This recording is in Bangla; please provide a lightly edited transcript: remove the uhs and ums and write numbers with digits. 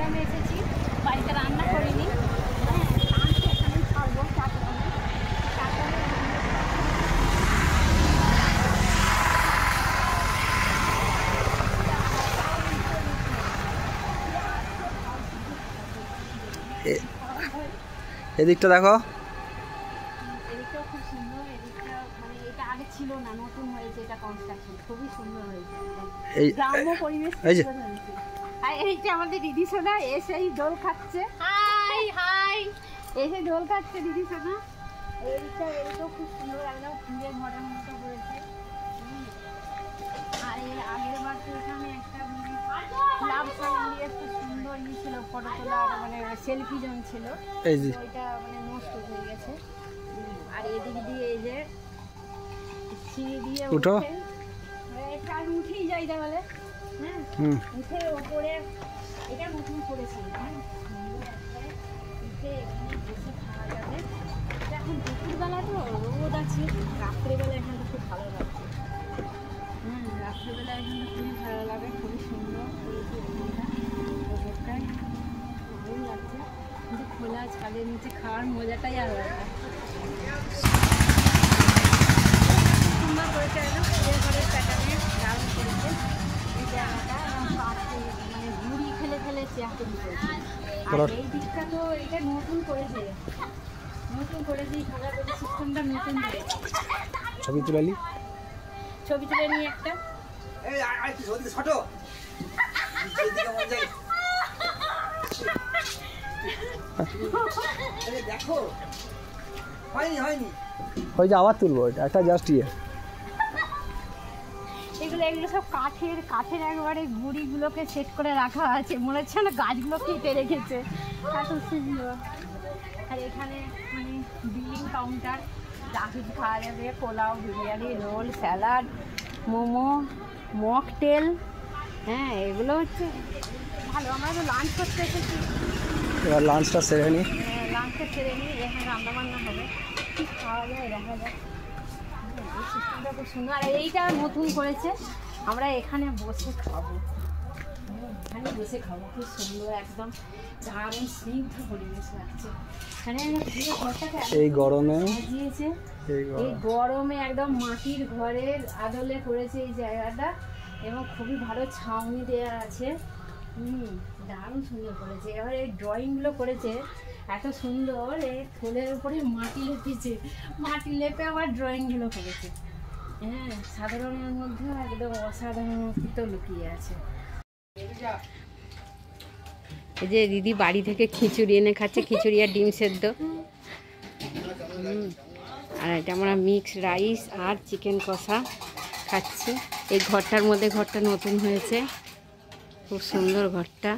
আমি এসেছি, বাড়িতে রান্না করিনি। এদিকটা দেখো, এদিকটাও খুব সুন্দর। এদিকটা মানে এটা আগে ছিল না, নতুন হয়েছে, এটা কনস্ট্রাকশন খুবই সুন্দর হয়েছে। এই গ্রাম্য পরিবেশ এই যে আর এইটা আমাদের দিদি সোনা এসেই দোল খাচ্ছে। হাই হাই, এসে দোল খাচ্ছে দিদি সোনা। এইটাও খুব সুন্দর, একদম ফুলের ঘরের মতো করেছে। আর এর আগের বার তো এখানে একটা লাভ সাইন দিয়ে খুব সুন্দর ইয়ে ছিল, ফটো তোলার মানে সেলফি জোন ছিল, ওইটা মানে নষ্ট হয়ে গেছে। আর এদিক দিয়ে এই যে সিঁড়ি দিয়ে উঠো, এটা আমি উঠেই যাই তাহলে। হ্যাঁ, উঠে ওপরে এটা নতুন করেছি। উঠে এখানে বসে খাওয়া যাবে। এটা এখন দুপুরবেলা তো রোদ আছে, রাত্রেবেলা এখানটা খুব ভালো লাগছে। রাত্রেবেলা এখানটা খুবই ভালো লাগে, খুবই সুন্দর করেছে ওপরটায়, ভালো লাগছে। কিন্তু খোলা ছাদের নিচে খাওয়ার মজাটাই আলাদা। সুন্দর করেছে, একদম ফুলের ঘরের প্যাটার্নে দারুণ করেছে এই জায়গাটা। মানে ঘুড়ি খেলে খেলে চেয়ার তৈরি করেছে। আর এই দিকটা তো এটা নতুন করেছে, খাবার সিস্টেমটা নতুন করেছে। ছবি তুলে নিয়ে একটা দেখো, হয়নি ওই যে আবার তুলবো, একটা জাস্ট ইয়ে। এগুলো সব কাঠের একবারে গুঁড়িগুলোকে সেট করে রাখা আছে, মনে হচ্ছে না গাছগুলো কেটে রেখেছে, এত সুন্দর। আর এখানে মানে বিলিং কাউন্টার, যা কিছু খাওয়া যাবে, pulao, biryani, roll, salad, momo, mocktail. হ্যাঁ, এগুলো হচ্ছে ভালো। আমরা তো লাঞ্চ করতে এসেছি, এবার লাঞ্চটা সেরে নিই। এখানে রান্নাবান্না হবে, কি খাওয়া যায় দেখা যায়। এই সিস্টেমটা খুব সুন্দর। আর এইটা নতুন করেছে, আমরা এখানে বসে খাবো, খুব সুন্দর, একদম দারুণ স্নিগ্ধ পরিবেশ লাগছে। এই গরমে একদম মাটির ঘরের আদলে করেছে এই জায়গাটা, এবং খুবই ভালো ছাউনি দেওয়া আছে। দারুণ সুন্দর করেছে। এবার এই ড্রয়িংগুলো করেছে এত সুন্দর, এই ফুলের উপরে মাটি লেপে আবার ড্রয়িংগুলো করেছে। হ্যাঁ, সাধারণের মধ্যে একদম অসাধারণত্ব লুকিয়ে আছে। এই যে দিদি বাড়ি থেকে খিচুড়ি এনে খাচ্ছে, খিচুড়ি আর ডিম সেদ্ধ। আর এটা আমরা মিক্স রাইস আর চিকেন কষা খাচ্ছি। এই ঘরটার মধ্যে, ঘরটা নতুন হয়েছে, খুব সুন্দর ঘরটা।